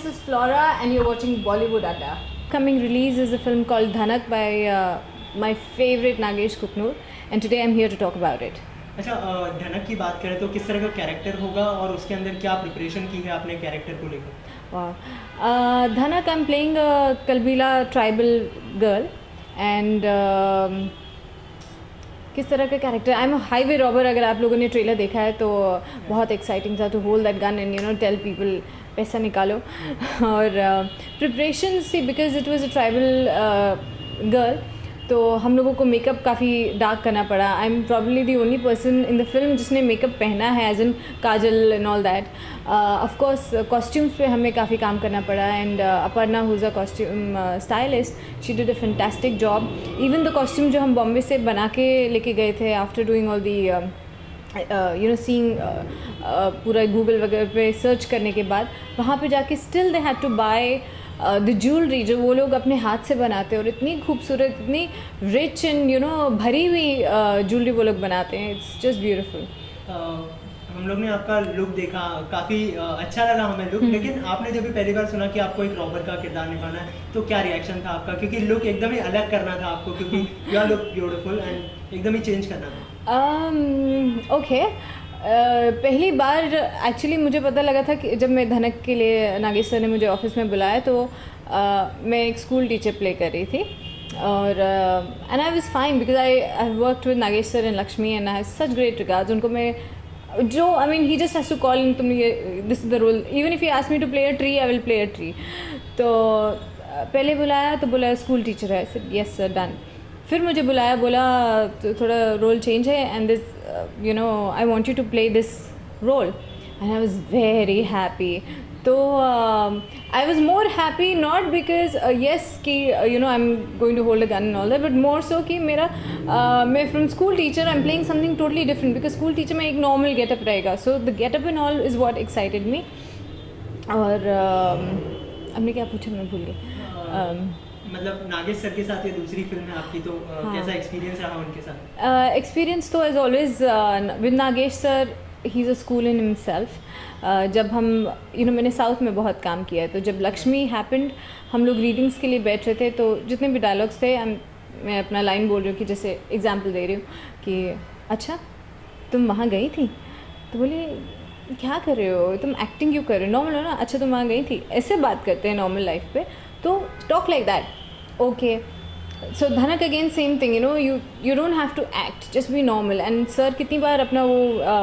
this is Flora and you're watching Bollywood Adda. Coming release is a film called Dhanak by my favorite Nagesh Kuknur, and today I'm here to talk about it. अच्छा, धनक की बात करें तो किस तरह का character होगा और उसके अंदर क्या प्रिपरेशन की है आपने कैरेक्टर को लेकर? Wow. Dhanak, I'm playing a Kalbila tribal girl and किस तरह का character, I am highway robber. अगर आप लोगों ने ट्रेलर देखा है तो बहुत एक्साइटिंग था to hold that gun and you know tell people पैसा निकालो. और प्रिपरेशन सी because it was a tribal girl, तो हम लोगों को मेकअप काफ़ी डार्क करना पड़ा. I am probably the only person in the film जिसने मेकअप पहना है, as in kajal and all that. Of course costumes पे हमें काफ़ी काम करना पड़ा and Aparna who's a costume stylist, she did a fantastic job. Even the costume जो हम बॉम्बे से बना के लेके गए थे after doing all the you know seeing पूरा गूगल वगैरह पे सर्च करने के बाद वहाँ पे जाके still they had to buy the jewellery जो वो लोग अपने हाथ से बनाते हैं, और इतनी खूबसूरत, इतनी रिच एंड यू नो भरी हुई ज्वेलरी वो लोग बनाते हैं. It's just beautiful. हम लोग ने आपका लुक देखा, काफ़ी अच्छा लगा हमें लुक. लेकिन आपने जब भी पहली बार सुना कि आपको एक रॉबर का किरदार निभाना है तो क्या रिएक्शन था आपका? क्योंकि लुक एकदम ही अलग करना था आपको, क्योंकि you are look beautiful and एकदम ही चेंज करना था. ओके. पहली बार एक्चुअली मुझे पता लगा था कि जब मैं धनक के लिए नागेश सर ने मुझे ऑफिस में बुलाया तो मैं एक स्कूल टीचर प्ले कर रही थी, और and I was fine because I worked with Nagesh sir and Lakshmi and I have such great regards. उनको मैं जो I mean he just has to call in, तुम ये this is the role, even if you ask me to play a tree I will play a tree. तो पहले बुलाया तो बोला स्कूल टीचर है, यस सर डन. फिर मुझे बुलाया, बोला तो थोड़ा रोल चेंज है and this you know I want you to play this role, and I was very happy. तो I was more happy not because yes कि you know I am going to hold a gun and all that, but more so कि मेरा मैं from school teacher I am playing something totally different, because school teacher में एक normal getup रहेगा. So the getup and all is what excited मी. और हमने क्या पूछा, मैं भूल गई. मतलब नागेश सर के साथ ये दूसरी फिल्म है आपकी, तो कैसा एक्सपीरियंस रहा उनके साथ? एक्सपीरियंस तो as always with Nagesh sir, he is a school in himself. जब हम यू नो मैंने साउथ में बहुत काम किया है, तो जब लक्ष्मी हैपेंड हम लोग रीडिंग्स के लिए बैठ रहे थे, तो जितने भी डायलॉग्स थे मैं अपना लाइन बोल रही हूँ कि जैसे एग्जाम्पल दे रही हूँ कि अच्छा तुम वहाँ गई थी, तो बोली क्या कर रहे हो तुम, एक्टिंग क्यों कर रहे हो, नॉर्मल हो ना, अच्छा तुम वहाँ गई थी. ऐसे बात करते हैं नॉर्मल लाइफ पे, तो talk like that. Okay. So Dhanak again same thing, you know you don't have to act, just be normal. And sir कितनी बार अपना वो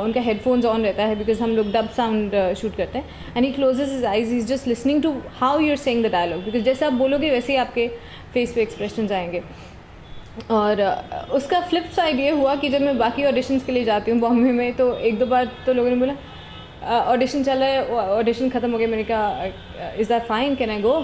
उनका हेडफोन्स ऑन रहता है बिकॉज हम लोग डब साउंड शूट करते हैं, and he closes his eyes, he is just listening to how you are saying the dialogue, because जैसे आप बोलोगे वैसे ही आपके फेस पे एक्सप्रेशन आएंगे. और उसका फ्लिप साइड ये हुआ कि जब मैं बाकी ऑडिशंस के लिए जाती हूँ बॉम्बे में, तो एक दो बार तो लोगों ने बोला ऑडिशन चल रहा है, ऑडिशन ख़त्म हो गया, मैंने कहा is that fine, can I go?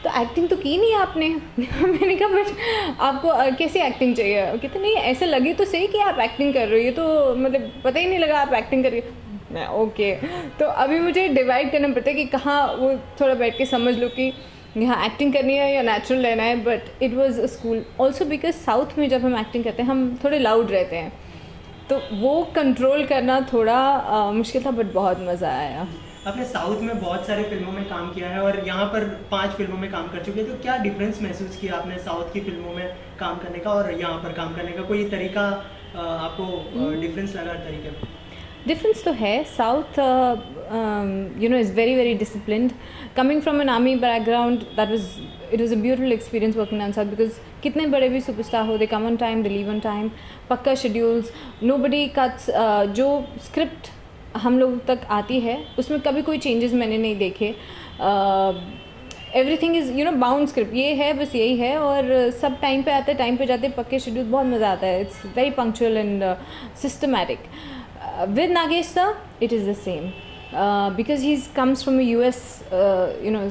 तो एक्टिंग तो की नहीं आपने. मैंने कहा बट आपको कैसी एक्टिंग चाहिए? कहते नहीं ऐसे लगे तो सही कि आप एक्टिंग कर रही हो, ये तो मतलब पता ही नहीं लगा आप एक्टिंग कर रही हो. मैं ओके. तो अभी मुझे डिवाइड करना पड़ता है कि कहाँ वो थोड़ा बैठ के समझ लो कि यहाँ एक्टिंग करनी है या नेचुरल रहना है. But it was a school also because south में जब हम एक्टिंग करते हैं हम थोड़े लाउड रहते हैं, तो वो कंट्रोल करना थोड़ा मुश्किल था, बट बहुत मज़ा आया. आपने साउथ में बहुत सारे फिल्मों में काम किया है और यहाँ पर 5 फिल्मों में काम कर चुके हैं, तो क्या डिफरेंस महसूस किया आपने साउथ की फिल्मों में काम करने का और यहाँ पर काम करने का? कोई तरीका आपको डिफरेंस लगा तरीके में? डिफरेंस तो है. South you know is very very disciplined. Coming from an army background, that was it was a beautiful experience working on south, because कितने बड़े भी सुपरस्टार हो, they come on time, they leave on time, पक्का schedules, nobody cuts. जो script हम लोग तक आती है उसमें कभी कोई चेंजेस मैंने नहीं देखे. Everything is you know bound script, ये है बस यही है, और सब टाइम पे आते हैं, टाइम पे जाते हैं, पक्के शेड्यूल, बहुत मज़ा आता है. It's very punctual and systematic. With Nagesh sir it is the same because he comes from US you know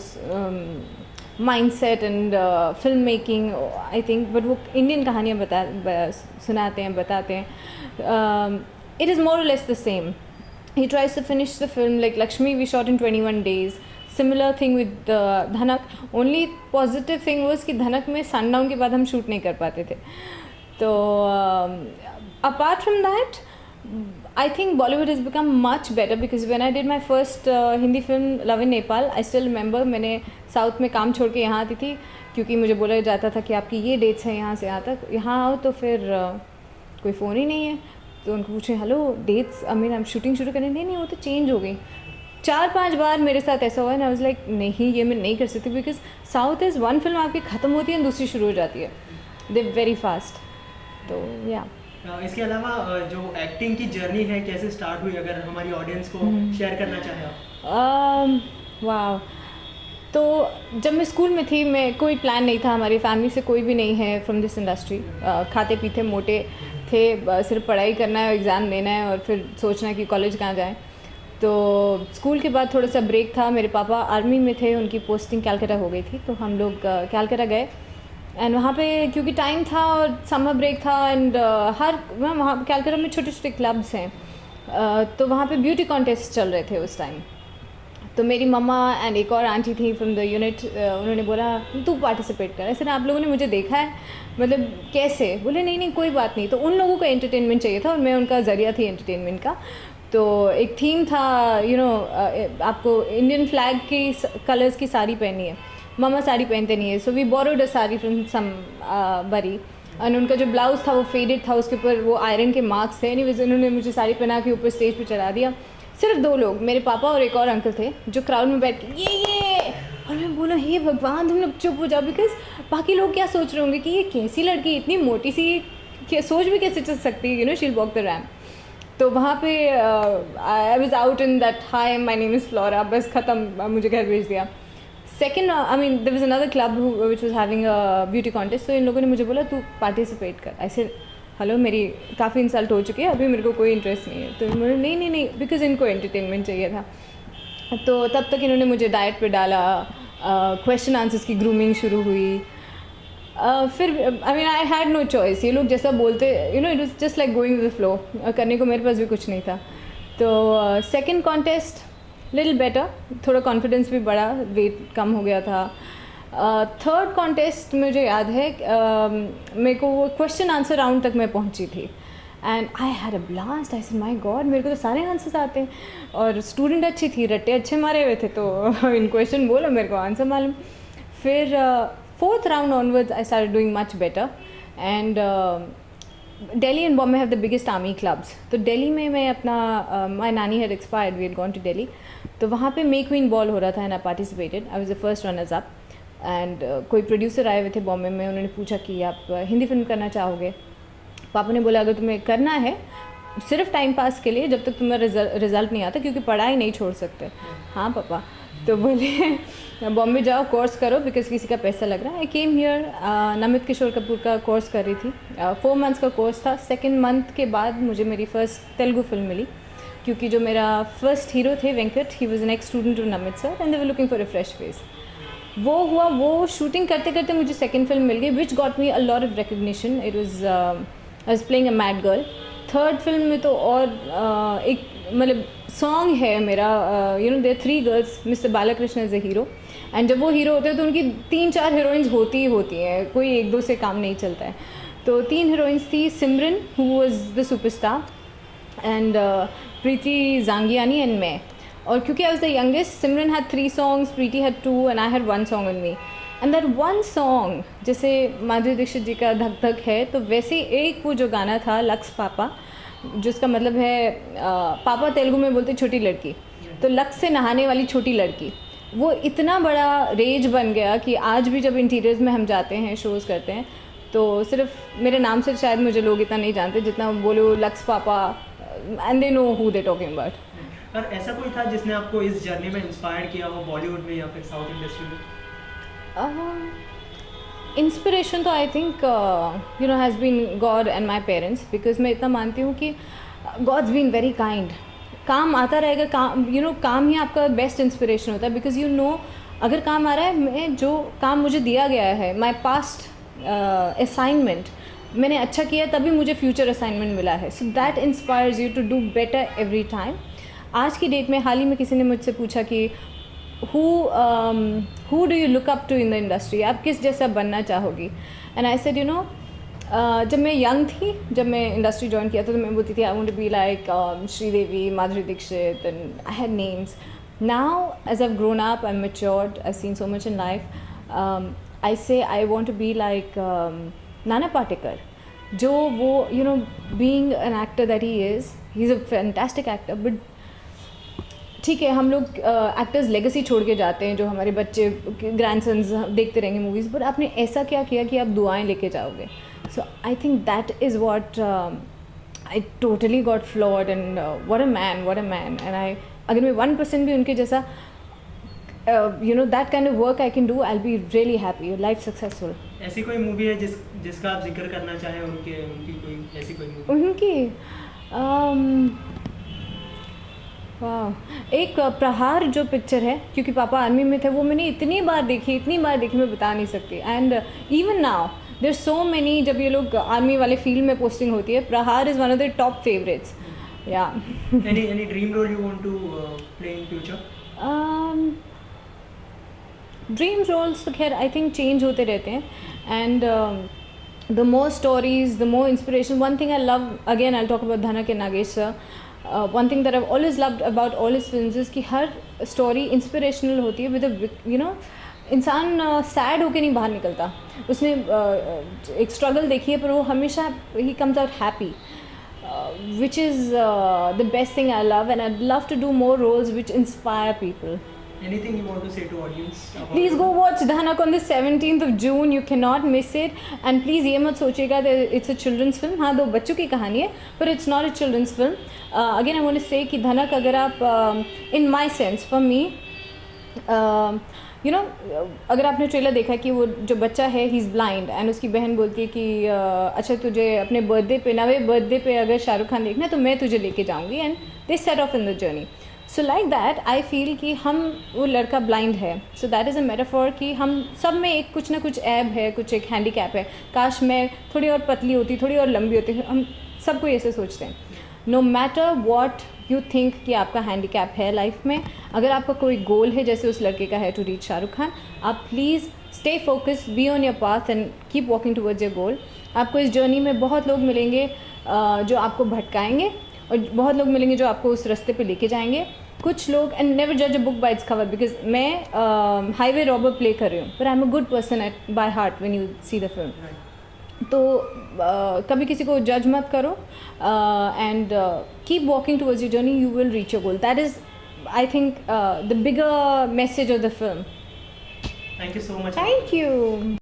mindset and film making I think, but वो इंडियन कहानियाँ सुनाते हैं, बताते हैं. इट इज़ मोर और less the same. He tries to finish the film like Lakshmi we shot in 21 days. Similar thing with Dhanak. Only positive thing was कि धनक में sundown के बाद हम शूट नहीं कर पाते थे. तो apart from that I think Bollywood has become much better because when I did my first Hindi film Love in Nepal, I still remember मैंने साउथ में काम छोड़ के यहाँ आती थी क्योंकि मुझे बोला जाता था कि आपकी ये डेट्स हैं यहाँ से यहाँ तक, यहाँ आओ तो फिर कोई फ़ोन ही नहीं है, तो उनको पूछे हेलो डेट्स, आई मीन हम शूटिंग शुरू करें, नहीं वो तो चेंज हो गई। 4-5 बार मेरे साथ ऐसा हुआ है ना, आई वाज लाइक नहीं ये मैं नहीं कर सकती because south is one film आपकी ख़त्म होती है दूसरी शुरू हो जाती है, दे वेरी फास्ट। तो या इसके अलावा जो एक्टिंग की जर्नी है कैसे स्टार्ट हुई, अगर हमारी ऑडियंस को शेयर करना चाहे आप। वाह, तो जब मैं स्कूल में थी, मैं कोई प्लान नहीं था, हमारी फैमिली से कोई भी नहीं है फ्रॉम दिस इंडस्ट्री, खाते पीते मोटे थे, सिर्फ पढ़ाई करना है, एग्ज़ाम देना है और फिर सोचना है कि कॉलेज कहाँ जाएं। तो स्कूल के बाद थोड़ा सा ब्रेक था, मेरे पापा आर्मी में थे, उनकी पोस्टिंग कैलकाटा हो गई थी, तो हम लोग कैलकाटा गए एंड वहाँ पे क्योंकि टाइम था और समर ब्रेक था एंड हर वहाँ कैलकाटा में छोटे छोटे क्लब्स हैं, तो वहाँ पे ब्यूटी कॉन्टेस्ट चल रहे थे उस टाइम। तो मेरी मम्मा एंड एक और आंटी थी फ्रॉम द यूनिट, उन्होंने बोला तू पार्टिसिपेट कर। ऐसे ना आप लोगों ने मुझे देखा है, मतलब कैसे? बोले नहीं नहीं कोई बात नहीं। तो उन लोगों को एंटरटेनमेंट चाहिए था और मैं उनका ज़रिया थी एंटरटेनमेंट का। तो एक थीम था आपको इंडियन फ्लैग की कलर्स की साड़ी पहनी है, मम्मा साड़ी पहनते नहीं है, so we borrowed a sari from somebody and उनका जो ब्लाउज़ था वो फेडेड था, उसके ऊपर वो आयरन के मार्क्स थे। एनीवेज उन्होंने मुझे साड़ी पहना के ऊपर स्टेज पे चढ़ा दिया। सिर्फ 2 लोग, मेरे पापा और एक और अंकल थे, जो क्राउड में बैठ के ये और मैं बोला हे भगवान तुम लोग चुप हो जाओ, बिकॉज बाकी लोग क्या सोच रहे होंगे कि ये कैसी लड़की इतनी मोटी सी, सोच भी कैसे चल सकती है, शील वॉक द रैम्प। तो वहाँ पे I was out in that hi my name is Flora, बस ख़त्म, मुझे घर भेज दिया। Second I mean there was another club which was having a beauty contest, तो इन लोगों ने मुझे बोला तू पार्टिसिपेट कर। ऐसे हेलो मेरी काफ़ी इंसल्ट हो चुकी है, अभी मेरे को कोई इंटरेस्ट नहीं है। तो इन्होंने नहीं बिकॉज इनको एंटरटेनमेंट चाहिए था। तो तब तक इन्होंने मुझे डाइट पे डाला, क्वेश्चन आंसर्स की ग्रूमिंग शुरू हुई। फिर I mean I had no choice, ये लोग जैसा बोलते it was just like going with the flow, करने को मेरे पास भी कुछ नहीं था। तो सेकंड कॉन्टेस्ट लिटिल बेटर, थोड़ा कॉन्फिडेंस भी बढ़ा, वेट कम हो गया था। थर्ड कॉन्टेस्ट मुझे याद है मेरे को वो क्वेश्चन आंसर राउंड तक मैं पहुंची थी and I had a blast. I said my God मेरे को तो सारे आंसर्स आते हैं और स्टूडेंट अच्छी थी, रट्टे अच्छे मारे हुए थे, तो इन क्वेश्चन बोलो मेरे को आंसर मालूम। फिर fourth round onwards I started doing much better and Delhi and Bombay have the biggest army clubs. तो दिल्ली में मैं अपना my nani had expired, we had gone to Delhi, तो वहाँ पे मे क्वीन बॉल हो रहा था and I participated, I was the first runners up. And कोई प्रोड्यूसर आए हुए थे बॉम्बे में, उन्होंने पूछा कि आप हिंदी फिल्म करना चाहोगे? पापा ने बोला अगर तुम्हें करना है सिर्फ टाइम पास के लिए, जब तक तुम्हारा रिजल्ट नहीं आता, क्योंकि पढ़ाई नहीं छोड़ सकते। हाँ पापा, तो बोले बॉम्बे जाओ कोर्स करो बिकॉज किसी का पैसा लग रहा है। आई केम हियर, नमित किशोर कपूर का कोर्स कर रही थी, 4 मंथ्स का कोर्स था। 2nd मंथ के बाद मुझे मेरी फर्स्ट तेलुगु फिल्म मिली, क्योंकि जो मेरा फर्स्ट हीरो थे Venkat, he was an ex student of Namit sir and they were looking for a fresh face. वो हुआ, वो शूटिंग करते करते मुझे सेकंड फिल्म मिल गई which got me a lot of recognition. It was I was playing a mad girl. Third film में तो और एक मतलब सॉन्ग है मेरा, there 3 girls, mister Balakrishna is a hero and जब वो हीरो होते हैं तो उनकी 3-4 हीरोइंस होती ही होती हैं, कोई 1-2 से काम नहीं चलता है। तो 3 हीरोइंस थी, Simran who was the superstar and Preeti Jhangiani and मैं। और क्योंकि I was the youngest, Simran had 3 songs, Preeti had 2 and I had 1 song on me। And that 1 song जैसे माधुरी दीक्षित जी का धक धक है, तो वैसे एक वो जो गाना था लक्स पापा, जिसका मतलब है पापा तेलुगु में बोलते छोटी लड़की, तो लक्स से नहाने वाली छोटी लड़की, वो इतना बड़ा रेज बन गया कि आज भी जब इंटीरियर्स में हम जाते हैं, शोज़ करते हैं, तो सिर्फ मेरे नाम से शायद मुझे लोग इतना नहीं जानते जितना बोलो लक्स पापा and they know who they talking about. और ऐसा कोई था जिसने आपको इस जर्नी में इंस्पायर किया हो, बॉलीवुड में या फिर साउथ इंडस्ट्री में? इंस्पिरेशन तो I think has been god and my parents, because मैं इतना मानती हूँ कि गॉड्स बीन वेरी काइंड। काम आता रहेगा, काम काम ही आपका बेस्ट इंस्पिरेशन होता है, बिकॉज अगर काम आ रहा है, मैं जो काम मुझे दिया गया है, माई पास्ट असाइनमेंट मैंने अच्छा किया तभी मुझे फ्यूचर असाइनमेंट मिला है, so that inspires you to do better every time. आज की डेट में हाल ही में किसी ने मुझसे पूछा कि who do you look up to in the industry, आप किस जैसा बनना चाहोगी? एंड आई सेड जब मैं यंग थी, जब मैं इंडस्ट्री ज्वाइन किया था, तो मैं बोलती थी I want to be like Sridevi, Madhuri Dixit, and I had names. Now as I've grown up, I'm matured, I've seen so much in life, I say I want to be like Nana Patekar. जो वो being an actor that he is, he's a fantastic actor, but ठीक है, हम लोग actors legacy छोड़ के जाते हैं, जो हमारे बच्चे ग्रैंडसन्स देखते रहेंगे मूवीज़, बट आपने ऐसा क्या किया कि आप दुआएं लेके जाओगे. So I think that is what I totally got floored, and what a man. And I, अगर मैं 1% भी उनके जैसा that kind of work I can do, I will be really happy, life successful. ऐसी कोई मूवी है जिसका आप जिक्र करना चाहें, उनकी कोई ऐसी कोई मूवी? उनकी वाह, एक प्रहार जो पिक्चर है, क्योंकि पापा आर्मी में थे, वो मैंने इतनी बार देखी मैं बता नहीं सकती. And even now there so many, जब ये लोग आर्मी वाले फील्ड में पोस्टिंग होती है, प्रहार is one of the top favourites. या any dream role you want to play in future? Dream roles तो खैर आई थिंक चेंज होते रहते हैं, and the more stories, the more inspiration. One thing I love, again I'll talk about Dhanak and Nagesh sir. One thing that I've always loved about all his films is कि हर story inspirational होती है, with a इंसान sad होके नहीं बाहर निकलता. उसने एक स्ट्रगल देखी है, पर वो हमेशा he comes out happy, which is the best thing I love, and I'd love to do more roles which inspire people. Anything you want to say to audience? Please go watch Dhanak on the 17th of June. You cannot miss it. And please ये मत सोचिएगा that it's a children's film. हाँ, 2 बच्चों की कहानी है, but it's not a children's film. Again, I want to say कि धनक, अगर आप in my sense, for me, अगर आपने ट्रेलर देखा कि वो जो बच्चा है, ही इज़ ब्लाइंड, एंड उसकी बहन बोलती है कि अच्छा, तुझे अपने बर्थडे पे, 9वें बर्थडे पे अगर शाहरुख खान देखना है तो मैं तुझे लेके जाऊँगी, and they set of in the journey. So like that I feel कि वो लड़का ब्लाइंड है, so that is a metaphor कि हम सब में एक कुछ ना कुछ ऐब है, कुछ एक हैंडीकैप है. काश मैं थोड़ी और पतली होती, थोड़ी और लंबी होती. हम सब कोई ऐसे सोचते हैं. No matter what you think कि आपका हैंडीकैप है लाइफ में, अगर आपका कोई गोल है, जैसे उस लड़के का है टू रीच शाहरुख खान, आप please stay focused, be on your path and keep walking towards your goal. आपको इस जर्नी में बहुत लोग मिलेंगे जो आपको भटकाएंगे, और बहुत लोग मिलेंगे जो आपको उस रास्ते पे लेके जाएंगे. कुछ लोग, एंड नेवर जज a book by its cover, because मैं हाईवे रॉबर प्ले कर रही हूँ, पर I am a good person at by heart when you see the film. तो कभी किसी को जज मत करो, and keep walking towards your journey, you will reach your goal. That is I think the bigger message of the film. Thank you so much. Thank you.